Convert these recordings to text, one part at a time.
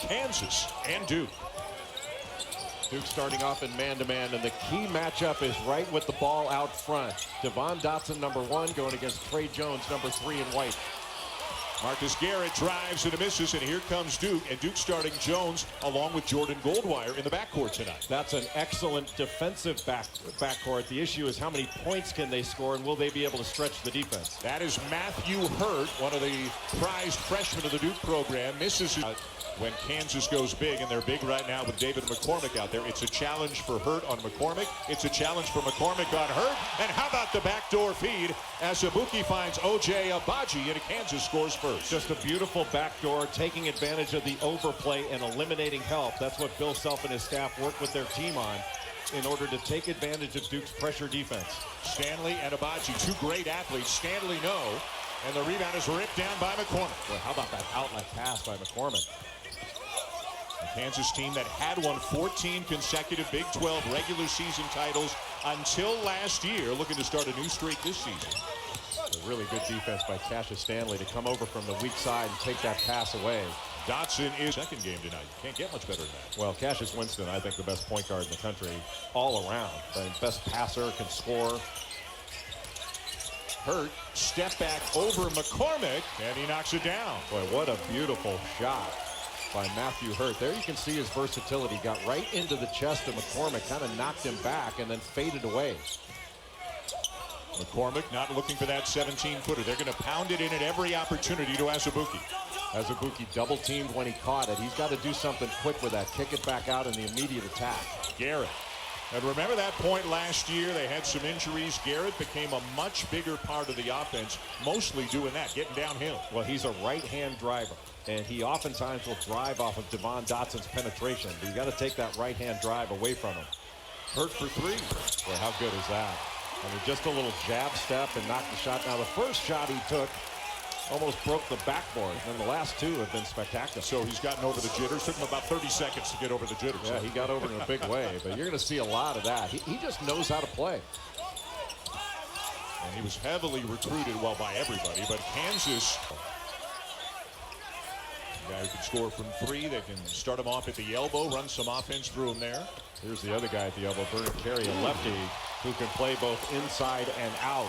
Kansas and Duke. Duke starting off in man-to-man, and the key matchup is right with the ball out front. Devon Dotson, number 1, going against Trey Jones, number 3 in white. Marcus Garrett drives and misses, and here comes Duke. And Duke starting Jones along with Jordan Goldwire in the backcourt tonight. That's an excellent defensive backcourt. The issue is how many points can they score, and will they be able to stretch the defense? That is Matthew Hurt, one of the prized freshmen of the Duke program. Misses when Kansas goes big, and they're big right now with David McCormick out there. It's a challenge for Hurt on McCormick. It's a challenge for McCormick on Hurt. And how about the backdoor feed as Azubuike finds O.J. Abaji, and Kansas scores first. Just a beautiful backdoor, taking advantage of the overplay and eliminating help. That's what Bill Self and his staff work with their team on in order to take advantage of Duke's pressure defense. Stanley and Abaji, two great athletes. Stanley, no. And the rebound is ripped down by McCormick. Boy, how about that outlet pass by McCormick? A Kansas team that had won 14 consecutive Big 12 regular season titles until last year, looking to start a new streak this season. A really good defense by Cassius Stanley to come over from the weak side and take that pass away. Dotson is second game tonight. Can't get much better than that. Well, Cassius Winston, I think the best point guard in the country all around. The best passer, can score. Hurt, step back over McCormick, and he knocks it down. Boy, what a beautiful shot by Matthew Hurt. There you can see his versatility. Got right into the chest of McCormick, kind of knocked him back, and then faded away. McCormick not looking for that 17-footer. They're going to pound it in at every opportunity to Azubuike. Azubuike double-teamed when he caught it. He's got to do something quick with that. Kick it back out in the immediate attack. Garrett. And remember that point last year, they had some injuries. Garrett became a much bigger part of the offense, mostly doing that, getting downhill. Well, he's a right-hand driver, and he oftentimes will drive off of Devon Dotson's penetration. But you got to take that right-hand drive away from him. Hurt for 3. Boy, how good is that? I mean, just a little jab step and knocked the shot. Now, the first shot he took almost broke the backboard, and the last 2 have been spectacular. So he's gotten over the jitters. Took him about 30 seconds to get over the jitters. Yeah, he got over in a big way, but you're going to see a lot of that. He just knows how to play. And he was heavily recruited, well, by everybody, but Kansas, a guy who can score from 3, they can start him off at the elbow, run some offense through him there. Here's the other guy at the elbow, Vernon Carey, a lefty who can play both inside and out.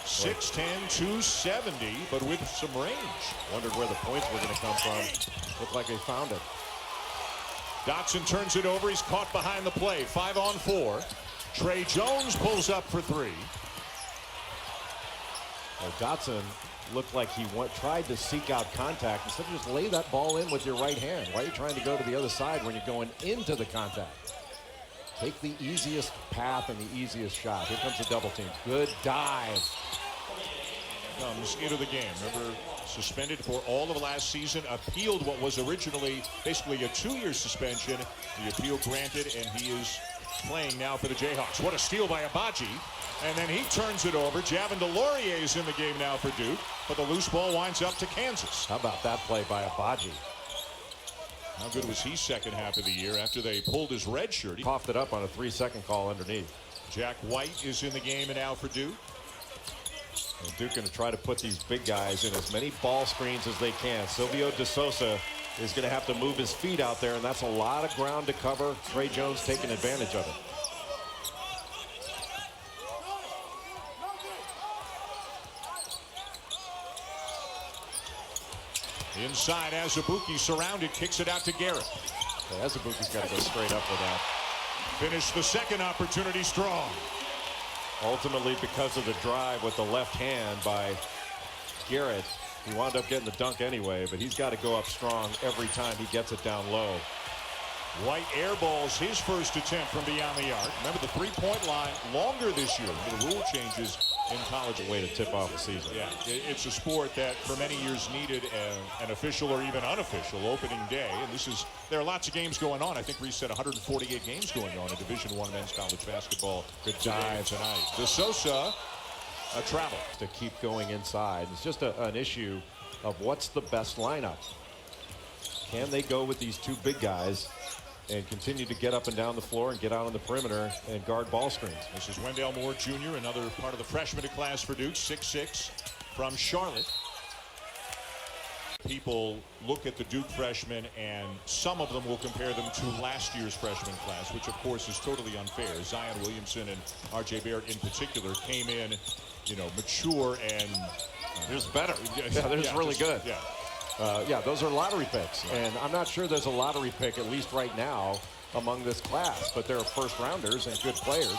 6'10", 270, but with some range. Wondered where the points were going to come from. Looked like they found it. Dotson turns it over. He's caught behind the play. 5-on-4. Trey Jones pulls up for 3. Well, Dotson looked like he tried to seek out contact instead of just lay that ball in with your right hand. Why are you trying to go to the other side when you're going into the contact? Take the easiest path and the easiest shot. Here comes the double team. Good dive. Comes into the game. Remember, suspended for all of last season. Appealed what was originally basically a 2-year suspension. The appeal granted, and he is playing now for the Jayhawks. What a steal by Abaji. And then he turns it over. Javin DeLaurier is in the game now for Duke, but the loose ball winds up to Kansas. How about that play by Abaji? How good was he second half of the year after they pulled his red shirt? He coughed it up on a 3-second call underneath. Jack White is in the game now for Duke. And Duke going to try to put these big guys in as many ball screens as they can. Silvio De Sousa is going to have to move his feet out there, and that's a lot of ground to cover. Trey Jones taking advantage of it. Inside, Azubuike surrounded, kicks it out to Garrett. Okay, Azubuike's got to go straight up with that. Finished the second opportunity strong. Ultimately, because of the drive with the left hand by Garrett, he wound up getting the dunk anyway, but he's got to go up strong every time he gets it down low. White airballs his first attempt from beyond the arc. Remember, the three-point line longer this year. The rule changes in college. A way to tip off the season. Yeah, it's a sport that for many years needed an official or even unofficial opening day. And there are lots of games going on. I think we said 148 games going on in Division I men's college basketball. Good dive tonight. De Sousa, a travel. To keep going inside. It's just an issue of what's the best lineup. Can they go with these 2 big guys and continue to get up and down the floor and get out on the perimeter and guard ball screens? This is Wendell Moore Jr., another part of the freshman class for Duke, 6'6", from Charlotte. people look at the Duke freshmen and some of them will compare them to last year's freshman class, which of course is totally unfair. Zion Williamson and R.J. Barrett in particular came in, you know, mature and there's better. Yeah, there's really good. Yeah, those are lottery picks, and I'm not sure there's a lottery pick, at least right now, among this class, but they're first rounders and good players.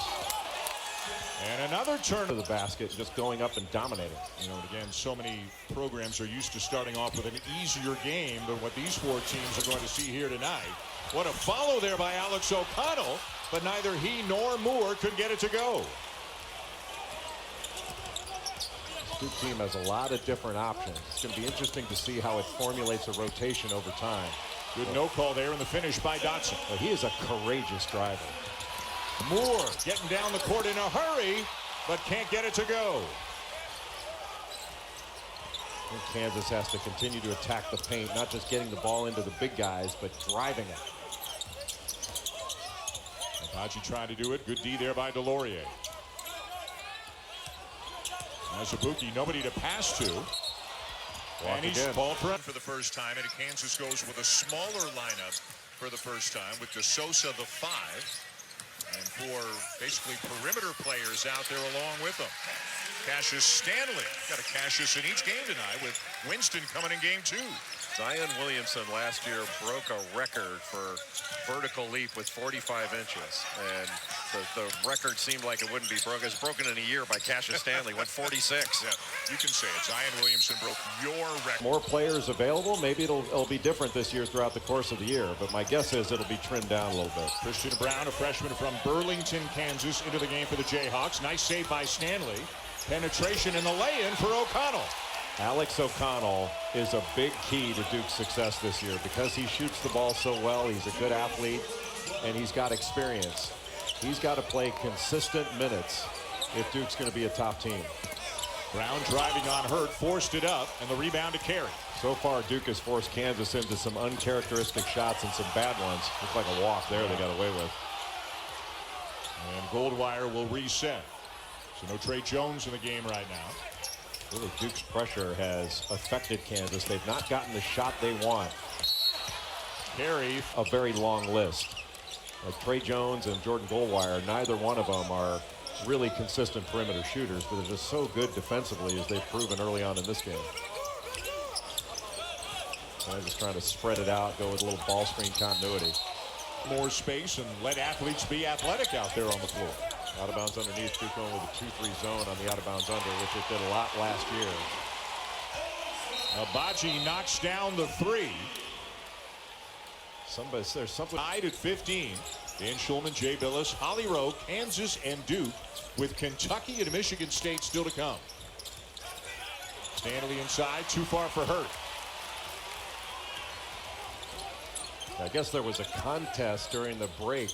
And another turn to the basket, just going up and dominating. You know, and again, so many programs are used to starting off with an easier game than what these four teams are going to see here tonight. What a follow there by Alex O'Connell, but neither he nor Moore could get it to go. This Duke team has a lot of different options. It's going to be interesting to see how it formulates a rotation over time. Good no call there in the finish by Dotson. Well, he is a courageous driver. Moore getting down the court in a hurry, but can't get it to go. And Kansas has to continue to attack the paint, not just getting the ball into the big guys, but driving it. Haji trying to do it. Good D there by Delorier. Azubuike, nobody to pass to. And he's ball for the first time, and Kansas goes with a smaller lineup for the first time with DeSosa the 5. And 4 basically perimeter players out there along with them. Cassius Stanley. Got a Cassius in each game tonight with Winston coming in game 2. Zion Williamson last year broke a record for vertical leap with 45 inches. And the record seemed like it wouldn't be broken. It was broken in a year by Cassius Stanley, went 46. Yeah, you can say it. Zion Williamson broke your record. More players available. Maybe it'll be different this year throughout the course of the year. But my guess is it'll be trimmed down a little bit. Christian Brown, a freshman from Burlington, Kansas, into the game for the Jayhawks. Nice save by Stanley. Penetration in the lay-in for O'Connell. Alex O'Connell is a big key to Duke's success this year because he shoots the ball so well. He's a good athlete, and he's got experience. He's got to play consistent minutes if Duke's going to be a top team. Brown driving on Hurt, forced it up, and the rebound to Carey. So far, Duke has forced Kansas into some uncharacteristic shots and some bad ones. Looks like a walk there they got away with. And Goldwire will reset. So no Trey Jones in the game right now. Really, Duke's pressure has affected Kansas. They've not gotten the shot they want. Carey, a very long list. Like Trey Jones and Jordan Goldwire, neither one of them are really consistent perimeter shooters, but they're just so good defensively, as they've proven early on in this game. So they're just trying to spread it out, go with a little ball screen continuity. More space and let athletes be athletic out there on the floor. Out of bounds underneath, Duke going with a 2-3 zone on the out of bounds under, which it did a lot last year. Abaji knocks down the 3. There's something. Tied at 15. Dan Schulman, Jay Billis, Holly Rowe, Kansas, and Duke, with Kentucky and Michigan State still to come. Stanley inside, too far for Hurt. I guess there was a contest during the break,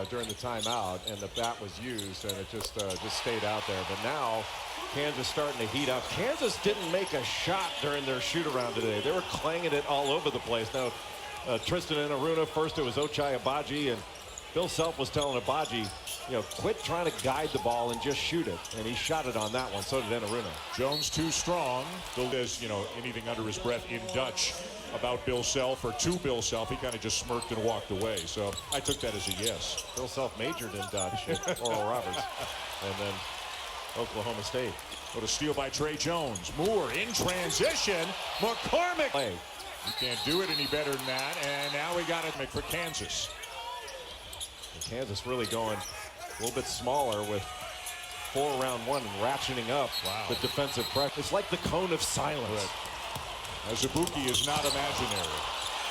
during the timeout, and the bat was used, and it just stayed out there. But now Kansas starting to heat up. Kansas didn't make a shot during their shoot around today. They were clanging it all over the place. Now Tristan and Aruna, first it was Ochai Agbaji, and Bill Self was telling Agbaji, quit trying to guide the ball and just shoot it. And he shot it on that one. So did Aruna. Jones too strong. Bill does, anything under his breath in Dutch about Bill Self or to Bill Self. He kind of just smirked and walked away. So I took that as a yes. Bill Self majored in Dutch at Oral Roberts and then Oklahoma State. What a steal by Trey Jones. Moore in transition. McCormick. Play. You can't do it any better than that. And now we got it for Kansas. And Kansas really going a little bit smaller with 4 around 1 and ratcheting up the defensive pressure. It's like the cone of silence. Azubuike is not imaginary,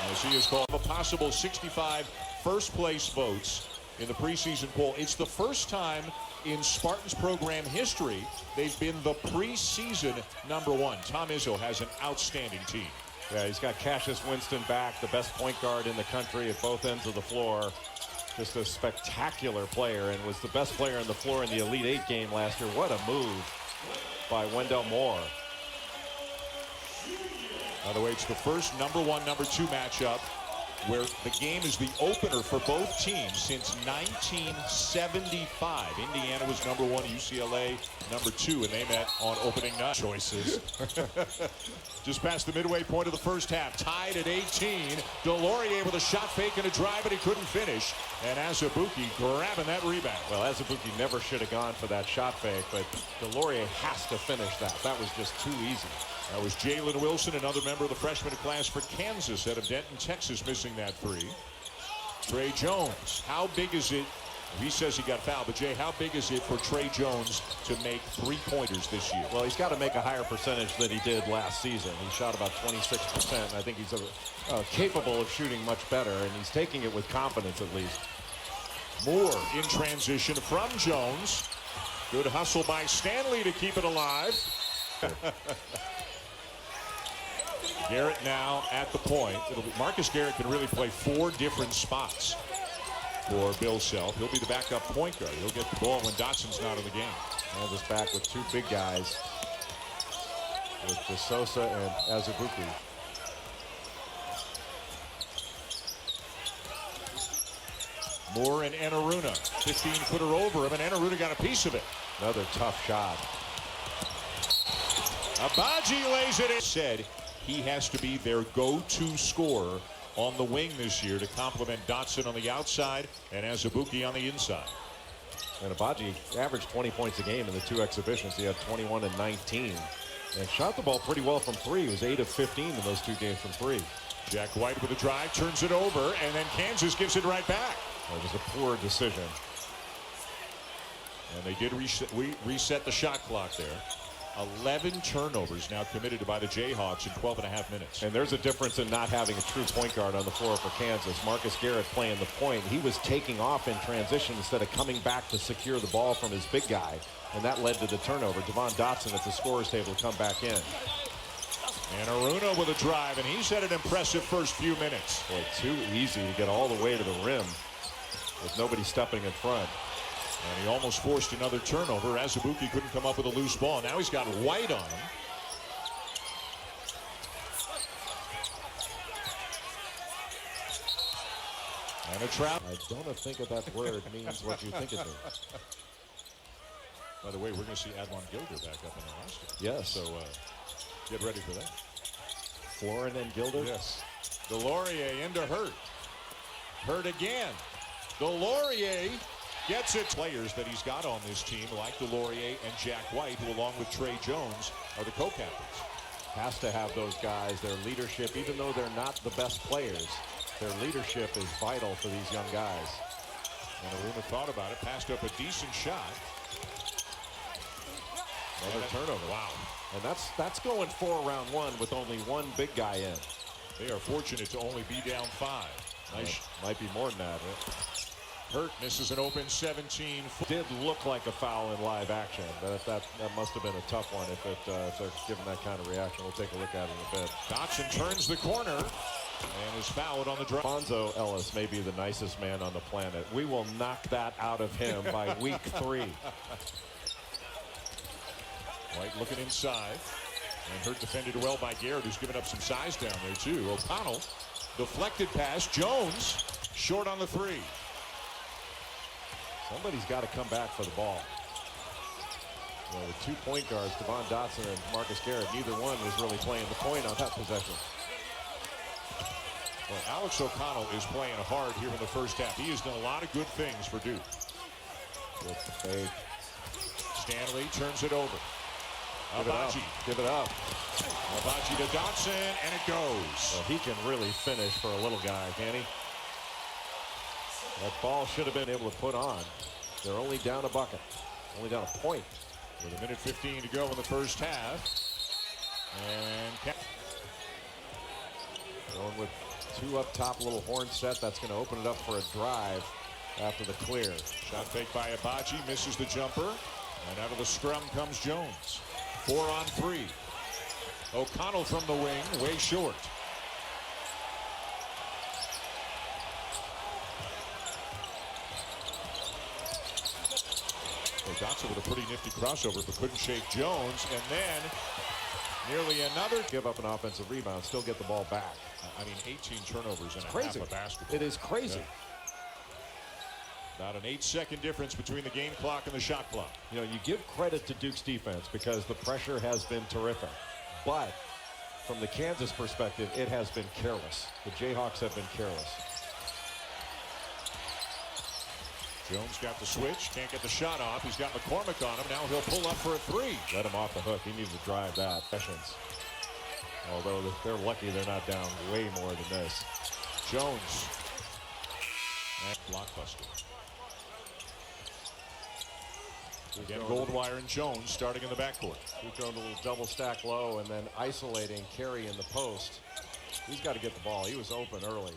as he is called a possible 65 first place votes in the preseason poll. It's the first time in Spartans program history they've been the preseason #1. Tom Izzo has an outstanding team. Yeah, he's got Cassius Winston back, the best point guard in the country at both ends of the floor. Just a spectacular player, and was the best player on the floor in the Elite 8 game last year. What a move by Wendell Moore. By the way, it's the first #1, #2 matchup where the game is the opener for both teams since 1975. Indiana was #1, UCLA #2, and they met on opening night. Choices. Just past the midway point of the first half, tied at 18. Delorier with a shot fake and a drive, but he couldn't finish. And Azubuike grabbing that rebound. Well, Azubuike never should have gone for that shot fake, but Delorier has to finish that. That was just too easy. That was Jalen Wilson, another member of the freshman class for Kansas out of Denton, Texas, missing that three. Trey Jones, how big is it? He says he got fouled, but Jay, how big is it for Trey Jones to make three-pointers this year? Well, he's got to make a higher percentage than he did last season. He shot about 26%, and I think he's capable of shooting much better, and he's taking it with confidence at least. Moore in transition from Jones. Good hustle by Stanley to keep it alive. Garrett now at the point. Marcus Garrett can really play 4 different spots for Bill Self. He'll be the backup point guard. He'll get the ball when Dotson's not in the game. Kansas back with 2 big guys, with DeSosa and Azubuike. Moore and Enaruna. 15-footer over him, and Enaruna got a piece of it. Another tough shot. Abaji lays it in. Said he has to be their go-to scorer on the wing this year to complement Dotson on the outside and Azubuike on the inside. And Abaji averaged 20 points a game in the 2 exhibitions. He had 21 and 19. And shot the ball pretty well from 3. He was 8 of 15 in those 2 games from 3. Jack White with a drive, turns it over, and then Kansas gives it right back. It was a poor decision. And they did reset the shot clock there. 11 turnovers now committed by the Jayhawks in 12.5 minutes. And there's a difference in not having a true point guard on the floor for Kansas. Marcus Garrett playing the point. He was taking off in transition instead of coming back to secure the ball from his big guy. And that led to the turnover. Devon Dotson at the scorer's table to come back in. And Aruna with a drive, and he's had an impressive first few minutes. Boy, too easy to get all the way to the rim with nobody stepping in front. And he almost forced another turnover. Azubuike couldn't come up with a loose ball. Now he's got White on him. And a trap. I don't think that word means what you think it means. By the way, we're going to see Adlon Gilder back up in the roster. Yes. So get ready for that. Florin and Gilder? Yes. Delorier into Hurt. Hurt again. Delorier gets it. Players that he's got on this team, like Delorier and Jack White, who along with Trey Jones are the co-captains. Has to have those guys, their leadership, even though they're not the best players, their leadership is vital for these young guys. And Aruna thought about it, passed up a decent shot. Another turnover. Wow. And that's going for round 1 with only 1 big guy in. They are fortunate to only be down 5. Nice. Might be more than that. Hurt misses an open 17. Did look like a foul in live action, but that must have been a tough one if they're giving that kind of reaction. We'll take a look at it in a bit. Dotson turns the corner and is fouled on the drive. Alfonso Ellis may be the nicest man on the planet. We will knock that out of him by week 3. White looking inside. And Hurt defended well by Garrett, who's given up some size down there, too. O'Connell, deflected pass. Jones, short on the 3. Somebody's got to come back for the ball. Well, the 2 point guards, Devon Dotson and Marcus Garrett, neither one was really playing the point on that possession. Well, Alex O'Connell is playing hard here in the first half. He has done a lot of good things for Duke. With the fake. Stanley turns it over. Abaji. Give it up. Abaji to Dotson, and it goes. Well, he can really finish for a little guy, can he? That ball should have been able to put on. They're only down a bucket. Only down a point. With 1:15 to go in the first half. And going with 2 up top, a little horn set. That's going to open it up for a drive after the clear. Shot fake by Abaji, misses the jumper. And out of the scrum comes Jones. 4 on 3. O'Connell from the wing, way short. Dotson with a pretty nifty crossover, but couldn't shake Jones. And then Nearly another. Give up an offensive rebound, still get the ball back. I mean, 18 turnovers and a Crazy. half a basketball. It is crazy. About an 8-second difference between the game clock and the shot clock. You know, you give credit to Duke's defense because the pressure has been terrific. But from the Kansas perspective, it has been careless. The Jayhawks have been careless. Jones got the switch, can't get the shot off. He's got McCormick on him. Now he'll pull up for a three. Let him off the hook. He needs to drive that. Although they're lucky they're not down way more than this. Jones. And blockbuster. Again, Goldwire and Jones starting in the backcourt. He's going a little double stack low and then isolating Carey in the post. He's got to get the ball. He was open early.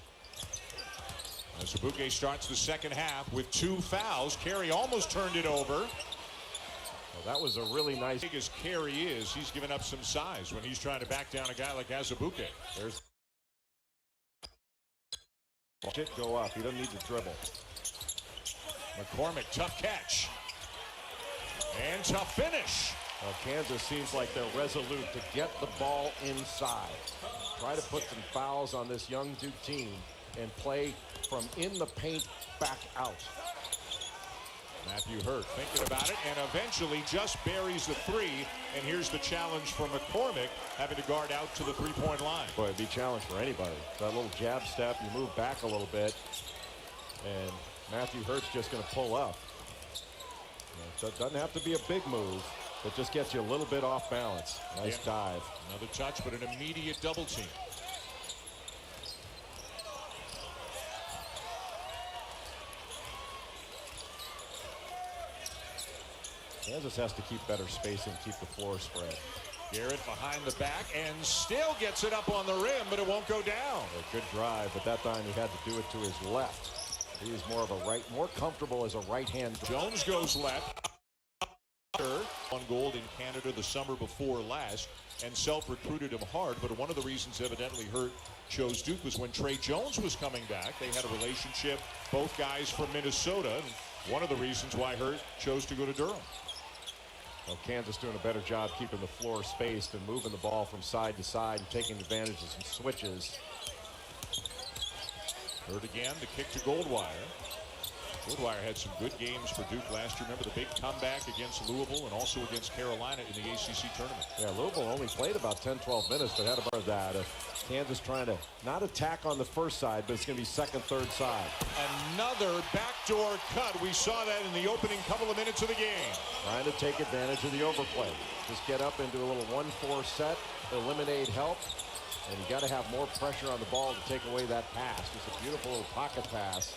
As Azubuike starts the second half with 2 fouls. Carey almost turned it over. Well, that was a really nice. Big as Carey is, he's given up some size when he's trying to back down a guy like Azubuike. There's. Watch it go up. He doesn't need to dribble. McCormick, tough catch. And tough finish. Well, Kansas seems like they're resolute to get the ball inside. Try to put some fouls on this young Duke team and play from in the paint back out. Matthew Hurt thinking about it and eventually just buries the three. And here's the challenge for McCormick, having to guard out to the three-point line. Boy, it'd be a challenge for anybody. That little jab step, you move back a little bit, and Matthew Hurt's just going to pull up. So it doesn't have to be a big move. It just gets you a little bit off balance. Nice dive. Another touch, but an immediate double team. Kansas has to keep better spacing, keep the floor spread. Garrett behind the back and still gets it up on the rim, but it won't go down. A good drive, but that time he had to do it to his left. He is more of a more comfortable as a right-hand. Jones goes left. Won gold in Canada the summer before last and self-recruited him hard, but one of the reasons evidently Hurt chose Duke was when Trey Jones was coming back. They had a relationship, both guys from Minnesota, and one of the reasons why Hurt chose to go to Durham. Well, Kansas doing a better job keeping the floor spaced and moving the ball from side to side and taking advantage of some switches. Hurt again, the kick to Goldwire. Goldwire had some good games for Duke last year. Remember the big comeback against Louisville and also against Carolina in the ACC tournament. Yeah, Louisville only played about 10-12 minutes, but had about that. Kansas trying to not attack on the first side, but it's going to be second, third side. Another backdoor cut. We saw that in the opening couple of minutes of the game. Trying to take advantage of the overplay. Just get up into a little 1-4 set, eliminate help, and you got to have more pressure on the ball to take away that pass. Just a beautiful little pocket pass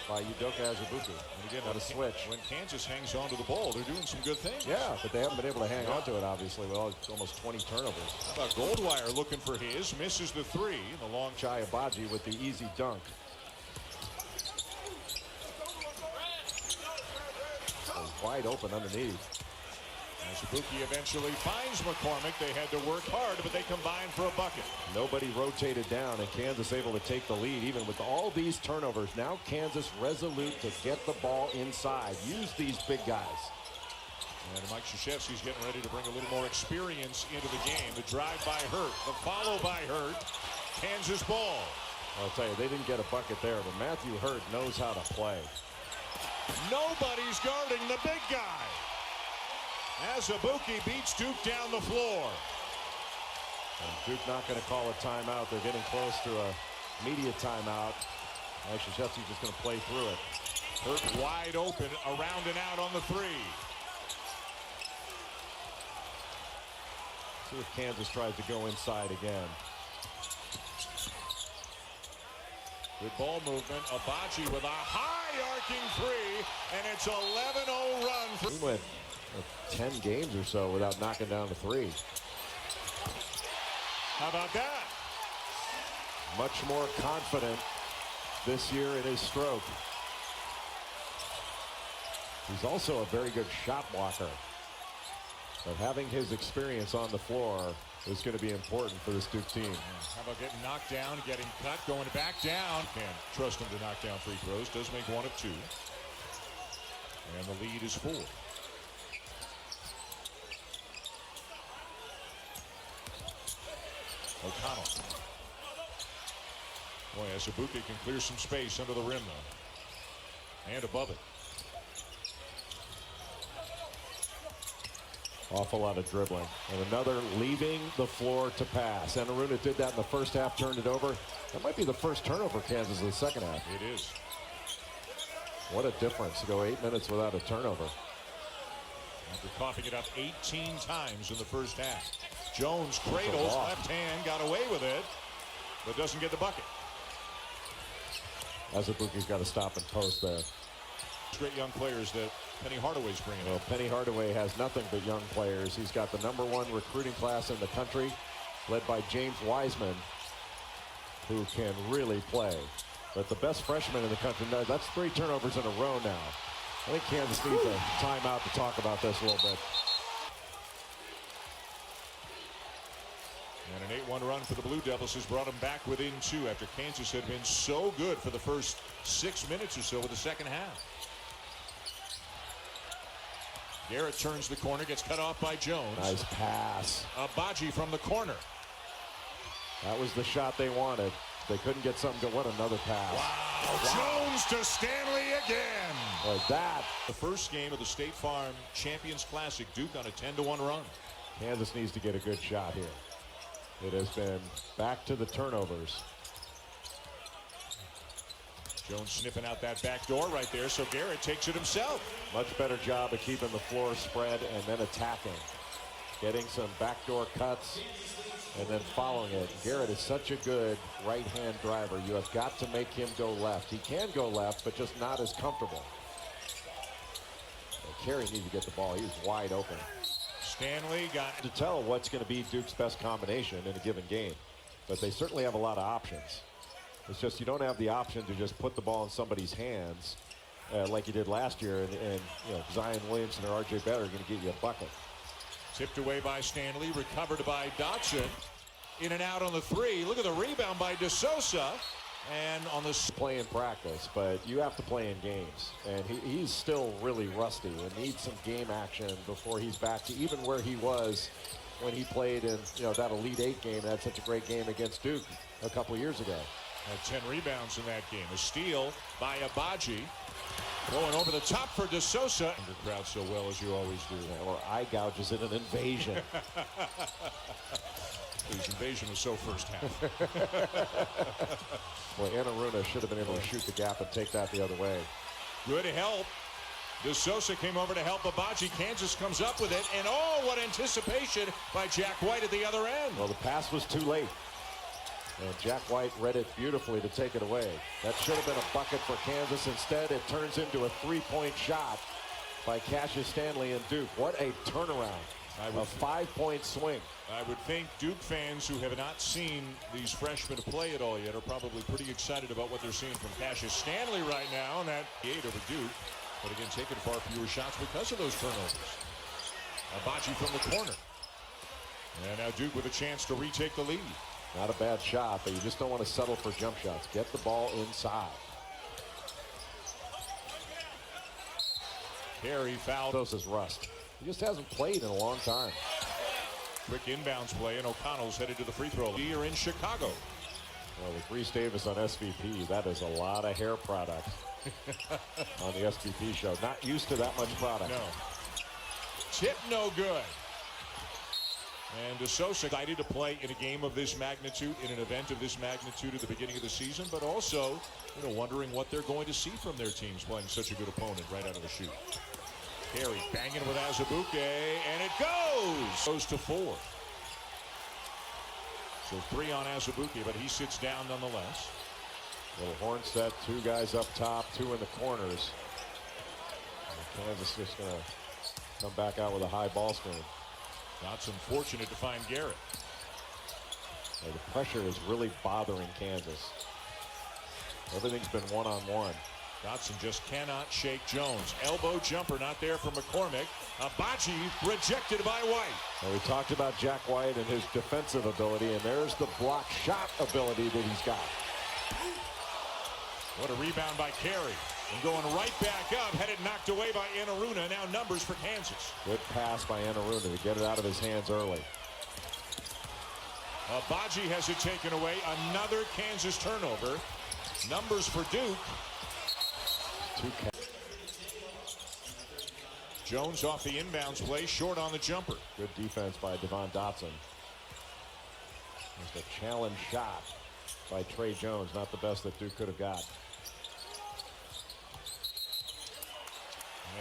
by Udoka Azubuike. And again, got a switch. When Kansas hangs on to the ball, they're doing some good things. Yeah, but they haven't been able to hang on to it, obviously, with almost 20 turnovers. How about Goldwire looking for his, misses the three. The long Chai Abaji with the easy dunk. Wide open underneath. Azubuike eventually finds McCormick. They had to work hard, but they combined for a bucket. Nobody rotated down, and Kansas able to take the lead, even with all these turnovers. Now Kansas resolute to get the ball inside. Use these big guys. And Mike Krzyzewski's getting ready to bring a little more experience into the game. The drive by Hurt, the follow by Hurt. Kansas ball. I'll tell you, they didn't get a bucket there, but Matthew Hurt knows how to play. Nobody's guarding the big guy. Azubuike beats Duke down the floor. And Duke not going to call a timeout. They're getting close to a media timeout. Krzyzewski's just going to play through it. Hurt wide open, around and out on the three. See if Kansas tries to go inside again. Good ball movement. Abaji with a high arcing three, and it's 11-0 run for. He went 10 games or so without knocking down the three. How about that? Much more confident this year in his stroke. He's also a very good shot blocker. But having his experience on the floor is going to be important for this Duke team. How about getting knocked down, getting cut, going back down? Can't trust him to knock down free throws. Does make one of two. And the lead is 4. O'Connell. Boy, Azubuike can clear some space under the rim, though. And above it. Awful lot of dribbling. And another leaving the floor to pass. Enaruna did that in the first half, turned it over. That might be the first turnover for Kansas in the second half. It is. What a difference to go 8 minutes without a turnover. After coughing it up 18 times in the first half. Jones cradles, left hand, got away with it, but doesn't get the bucket. Azubuike's got to stop and post there. Great young players that Penny Hardaway's bringing Well, up. Penny Hardaway has nothing but young players. He's got the #1 recruiting class in the country, led by James Wiseman, who can really play. But the best freshman in the country, that's 3 turnovers in a row now. I think Kansas needs a timeout to talk about this a little bit. And an 8-1 run for the Blue Devils has brought them back within 2 after Kansas had been so good for the first 6 minutes or so of the second half. Garrett turns the corner, gets cut off by Jones. Nice pass. Abaji from the corner. That was the shot they wanted. They couldn't get something to. What another pass. Wow. Jones to Stanley again. Like that. The first game of the State Farm Champions Classic, Duke on a 10-1 run. Kansas needs to get a good shot here. It has been back to the turnovers. Jones sniffing out that back door right there, so Garrett takes it himself. Much better job of keeping the floor spread and then attacking. Getting some backdoor cuts and then following it. Garrett is such a good right-hand driver. You have got to make him go left. He can go left, but just not as comfortable. Carey needed to get the ball. He was wide open. Stanley got To tell what's going to be Duke's best combination in a given game. But they certainly have a lot of options. It's just you don't have the option to just put the ball in somebody's hands like you did last year. And you know, Zion Williamson or R.J. Barrett are going to get you a bucket. tipped away by Stanley, recovered by Dotson. In and out on the 3. Look at the rebound by DeSouza. And on the play in practice, but you have to play in games. And he's still really rusty and needs some game action before he's back to even where he was when he played in that Elite 8 game. That's such a great game against Duke a couple of years ago. Had 10 rebounds in that game. A steal by Abaji. Going over the top for DeSouza. Undercrowd so well as you always do. Or eye gouges in an invasion. His invasion was so first half. Boy, Enaruna should have been able to shoot the gap and take that the other way. Good help. DeSouza came over to help Abaji. Kansas comes up with it. And oh, what anticipation by Jack White at the other end. Well, the pass was too late. And Jack White read it beautifully to take it away. That should have been a bucket for Kansas. Instead, it turns into a three-point shot by Cassius Stanley and Duke. What a turnaround. A 5-point swing. I would think Duke fans who have not seen these freshmen play at all yet are probably pretty excited about what they're seeing from Cassius Stanley right now. And that 8 over Duke. But again, taking far fewer shots because of those turnovers. Abaji from the corner. And now Duke with a chance to retake the lead. Not a bad shot, but you just don't want to settle for jump shots. Get the ball inside. Carey fouled. Those is rust. He just hasn't played in a long time. Quick inbounds play, and O'Connell's headed to the free throw. Here in Chicago. Well, with Reese Davis on SVP, that is a lot of hair product on the SVP show. Not used to that much product. No. Tip no good. And DeSouza excited to play in a game of this magnitude, in an event of this magnitude at the beginning of the season, but also, wondering what they're going to see from their teams playing such a good opponent right out of the chute. Carey banging with Azubuike, and it goes to 4. So 3 on Azubuike, but he sits down nonetheless. Little horn set, 2 guys up top, 2 in the corners. And Kansas just going to come back out with a high ball screen. Dotson fortunate to find Garrett. Well, the pressure is really bothering Kansas. Everything's been one-on-one. Dotson just cannot shake Jones. Elbow jumper not there for McCormick. Abaji rejected by White. Well, we talked about Jack White and his defensive ability, and there's the block shot ability that he's got. What a rebound by Carey. And going right back up, had it knocked away by Enaruna. Now numbers for Kansas. Good pass by Enaruna to get it out of his hands early. Abaji has it taken away. Another Kansas turnover. Numbers for Duke. Jones off the inbounds play, short on the jumper. Good defense by Devon Dotson. Just a challenge shot by Trey Jones, not the best that Duke could have got.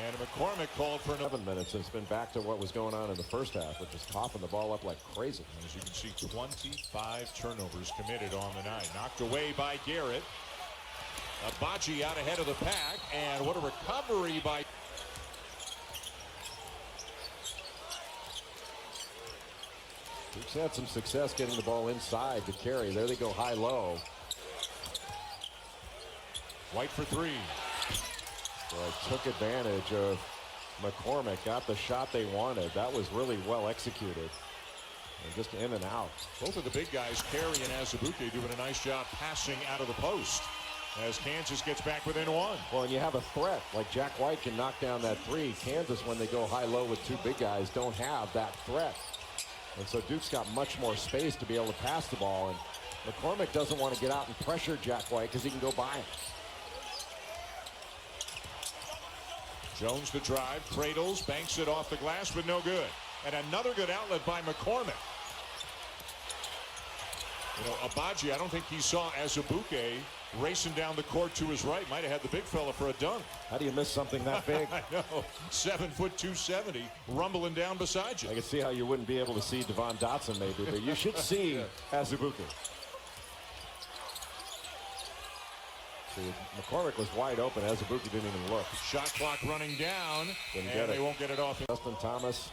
And McCormick called for 7 minutes, and it's been back to what was going on in the first half, which is coughing the ball up like crazy. As you can see, 25 turnovers committed on the night. Knocked away by Garrett. Abaji out ahead of the pack, and what a recovery by... Duke's had some success getting the ball inside to carry. There they go high-low. White for three. Well, took advantage of McCormick, got the shot they wanted. That was really well executed. And just in and out. Both of the big guys, Carey and Azubuike, doing a nice job passing out of the post as Kansas gets back within one. Well, and you have a threat like Jack White can knock down that three. Kansas, when they go high-low with two big guys, don't have that threat. And so Duke's got much more space to be able to pass the ball. And McCormick doesn't want to get out and pressure Jack White because he can go by him. Jones the drive, cradles, banks it off the glass, but no good. And another good outlet by McCormick. You know, Abaji, I don't think he saw Azubuike racing down the court to his right. Might have had the big fella for a dunk. How do you miss something that big? I know. 7 foot 270, rumbling down beside you. I can see how you wouldn't be able to see Devon Dotson maybe, but you should see Azubuike. See, McCormick was wide open. Azubuike didn't even look. Shot clock running down, Didn't and get they it. won't get it off. Justin Thomas,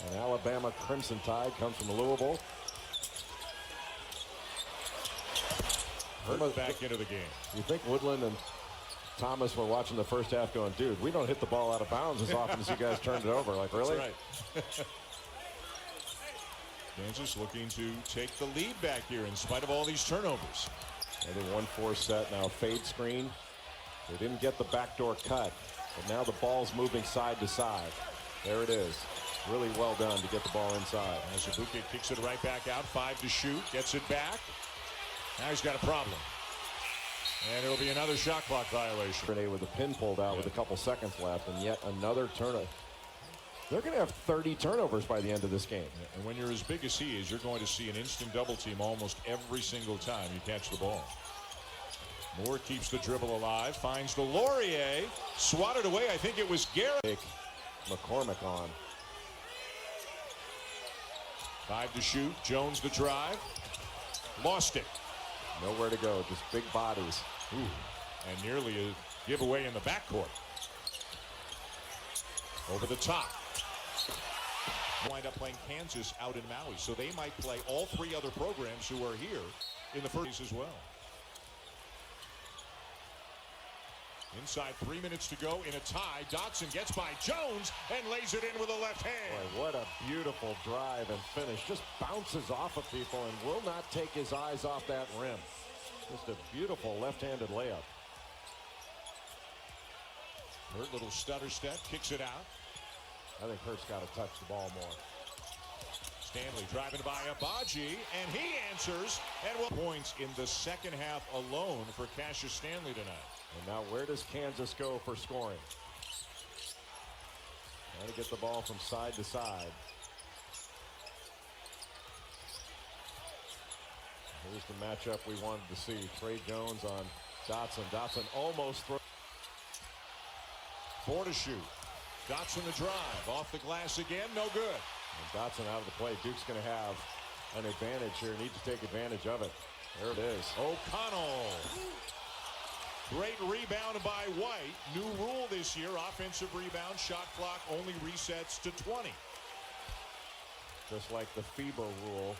an Alabama Crimson Tide, comes from Louisville. Hurt back into the game. You think Woodland and Thomas were watching the first half going, dude, we don't hit the ball out of bounds as often as you guys turned it over. Like, really? That's right. Kansas looking to take the lead back here in spite of all these turnovers. I think 1-4 set now, fade screen. They didn't get the backdoor cut, but now the ball's moving side to side. There it is. Really well done to get the ball inside. Azubuike kicks it right back out. 5 to shoot. Gets it back. Now he's got a problem. And it'll be another shot clock violation. With the pin pulled out with a couple seconds left, and yet another turnover. They're going to have 30 turnovers by the end of this game. And when you're as big as he is, you're going to see an instant double team almost every single time you catch the ball. Moore keeps the dribble alive, finds the Laurier, swatted away. I think it was Garrett. Take McCormick on. 5 to shoot. Jones the drive. Lost it. Nowhere to go, just big bodies. Ooh. And nearly a giveaway in the backcourt. Over the top. Wind up playing Kansas out in Maui, so they might play all 3 other programs who are here in the first as well. Inside 3 minutes to go in a tie. Dotson gets by Jones and lays it in with a left hand. Boy, what a beautiful drive and finish. Just bounces off of people and will not take his eyes off that rim. Just a beautiful left-handed layup. Hurt little stutter step, kicks it out. I think Hurt's got to touch the ball more. Stanley driving by Abaji, and he answers. And points in the second half alone for Cassius Stanley tonight. And now where does Kansas go for scoring? Trying to get the ball from side to side. Here's the matchup we wanted to see. Trey Jones on Dotson. Dotson almost throws. 4 to shoot. Dotson the drive. Off the glass again. No good. And Dotson out of the play. Duke's going to have an advantage here. Need to take advantage of it. There it is. O'Connell. Great rebound by White. New rule this year. Offensive rebound. Shot clock only resets to 20. Just like the FIBA rule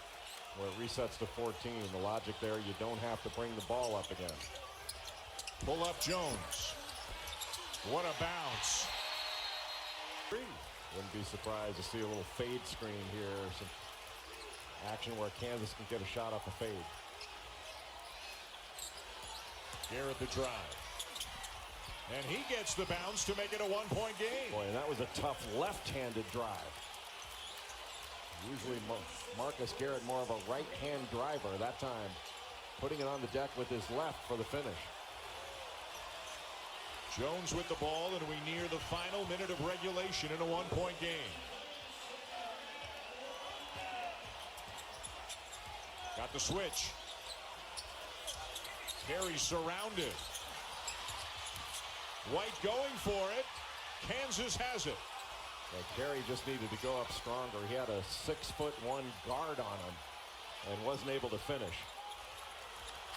where it resets to 14. The logic there, you don't have to bring the ball up again. Pull up Jones. What a bounce. Wouldn't be surprised to see a little fade screen here. Some action where Kansas can get a shot off the fade. Garrett the drive. And he gets the bounce to make it a 1-point game. Boy, and that was a tough left-handed drive. Usually Marcus Garrett more of a right-hand driver. That time putting it on the deck with his left for the finish. Jones with the ball, and we near the final minute of regulation in a one-point game. Got the switch. Carey surrounded. White going for it. Kansas has it. Well, Carey just needed to go up stronger. He had a 6'1" guard on him and wasn't able to finish.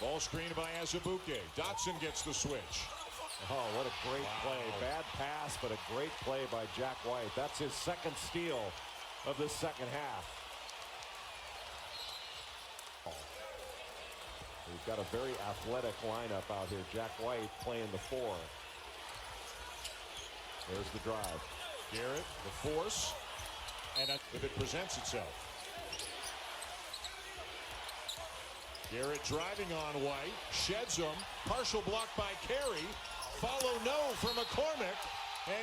Ball screened by Azubuike. Dotson gets the switch. Oh, what a great play. Bad pass, but a great play by Jack White. That's his second steal of this second half. We've got a very athletic lineup out here. Jack White playing the 4. There's the drive. Garrett, the force, and if it presents itself. Garrett driving on White, sheds him, partial block by Carey, follow no from McCormick,